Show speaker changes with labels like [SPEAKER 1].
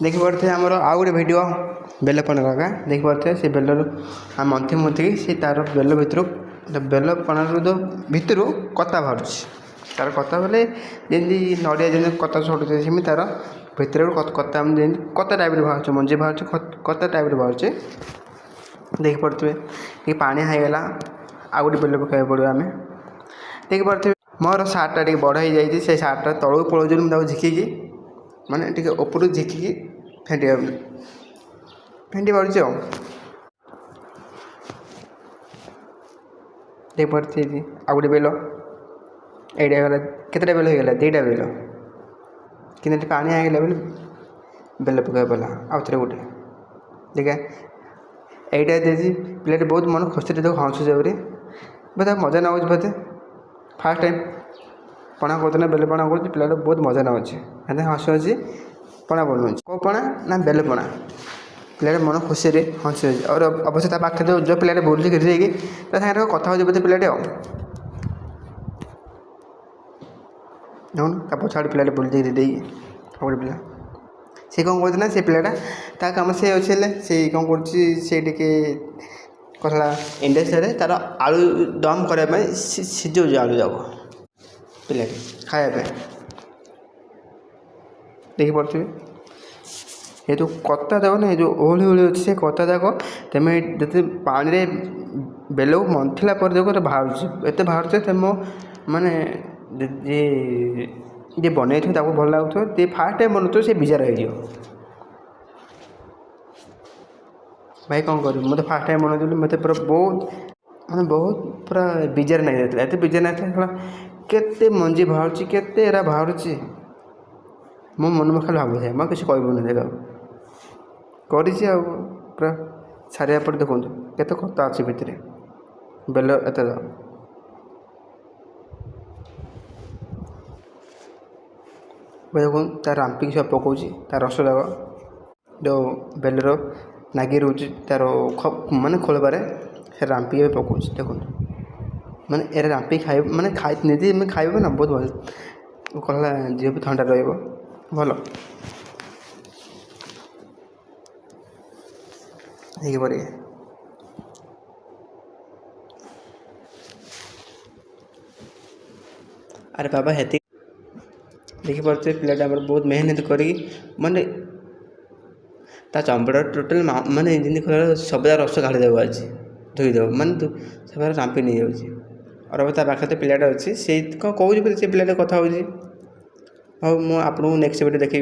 [SPEAKER 1] देखिपे आमर आउ गोटे भिड बेलपणा का देखिपे से बेलर आम मंथी मंथी से तार बेल भितर बेलपण भितर कता बाहर तार कता बोले जमी नड़िया जमी कता छुटे सेम तार भितर कता कता टाइप बाहर मंजी बाहर कता टाइप बाहर देखिपे ये पानी हाईगला आ गए बेल पकड़ पड़ो आम देखिपे मोर सार्टा टे बड़ हो जाए से सार्टा तलू पड़ो मुझे झिकी माने टे ऊपर झिकी फेंटी पार्छ देख पारे आ गए बेल एटा गला केतटा बेल हो गला 2टा बेल कि पानी आगला बोले बेल पकड़ पड़ा आउ थे गोटे देखा यहीटा देखिए पिलाटे बहुत मन खुशी देखो हंसुच बोधे मजा नौ बोधे फास्ट टाइम पणा करते बेल पणा कर पिलाटा बहुत मजा नौचे हंस हसी पणा बनाऊँ कौ पणा ना बेल पणा पिलाटे मन खुशी हंस और अवश्य ता पाखे जो पिलाटे बोली गिरी सागर कथा हो बोधे पिलाटे देखुन ता पछाड़ पिलाटे बोली गिरी गोटे पिला से कौन करते ना से पिलाटा ता कम से अच्छे से कौन कर कथा इंडस्ट्री तार आलू दम करने सीझे आलू जाक पिलाटे खायापे देखिपे ये जो कता जाक ना जो ओहली ओहली अच्छे से कता जाक तुम जो पानी बेल मंथला पर देख बाहर एत बाहर तुम माने जे बन भल लगुव फास्ट टाइम बनाऊ से विजार हो भाई कौन कर मत फास्ट टाइम बनाऊँ मत पूरा बहुत मैंने बहुत पूरा विजार नहीं जाता एत विजार नहीं केते मंजी बाहर केते एरा बाहर मो मन में खाली भाव मैं किसी कहबूनी देख कर पूरा सारे पटे देखो केते कता अच्छे भितर बेल एत देखो तार रांपिक सब पकाऊँ तार रस जाक जो बेलर नागी रोचे तार माने खोलबार से रांपिक पकाऊँ देखो माने एरा रांपिक खाइ माने निजे खाइब ना बहुत भल कहला जी भी ठंडा रहा भल देखिए अरे बाबा हेती देखिपे पिलाटा बहुत मेहनत करी माने ता चंपड़ा टोटाल माने जिन खोल सब रस काढ़ी देव आज धोईदेव माने तू सब रांपी नहीं जाऊँगी और अब ता पाखे तो पिलाटा अच्छी से कौन कौन से पिलाटा कथा हो मुझे नेक्स्ट वीडियो देखी।